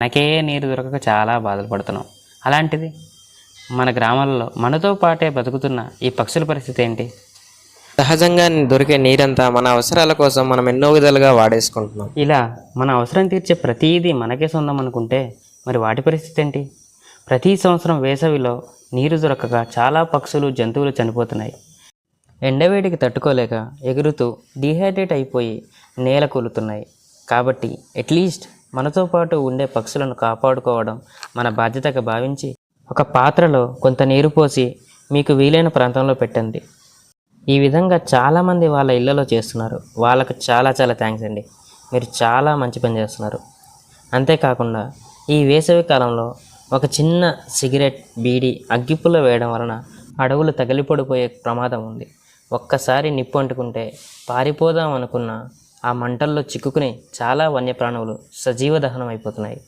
మనకే నీరు దొరకక చాలా బాధలు పడుతున్నాం. అలాంటిది మన గ్రామాలలో మనతో పాటే బతుకుతున్న ఈ పక్షుల పరిస్థితి ఏంటి? సహజంగా దొరికే నీరంతా మన అవసరాల కోసం మనం ఎన్నో విధాలుగా వాడేసుకుంటున్నాం. ఇలా మన అవసరం తీర్చే ప్రతీదీ మనకే సొంతం అనుకుంటే మరి వాటి పరిస్థితి ఏంటి? ప్రతి సంవత్సరం వేసవిలో నీరు దొరకక చాలా పక్షులు, జంతువులు చనిపోతున్నాయి. ఎండవేడికి తట్టుకోలేక ఎగురుతూ డీహైడ్రేట్ అయిపోయి నేల కూలుతున్నాయి. కాబట్టి అట్లీస్ట్ మనతో పాటు ఉండే పక్షులను కాపాడుకోవడం మన బాధ్యతగా భావించి ఒక పాత్రలో కొంత నీరు పోసి మీకు వీలైన ప్రాంతంలో పెట్టండి. ఈ విధంగా చాలామంది వాళ్ళ ఇళ్లలో చేస్తున్నారు. వాళ్ళకు చాలా చాలా థ్యాంక్స్ అండి. మీరు చాలా మంచి పని చేస్తున్నారు. అంతేకాకుండా ఈ వేసవి కాలంలో ఒక చిన్న సిగరెట్, బీడీ అగ్గిపుల్ల వేయడం వలన అడవులు తగిలిపడిపోయే ప్రమాదం ఉంది. ఒక్కసారి నిప్పు అంటుకుంటే పారిపోదాం అనుకున్న ఆ మంటల్లో చిక్కుకుని చాలా వన్యప్రాణులు సజీవ దహనం అయిపోతున్నాయి.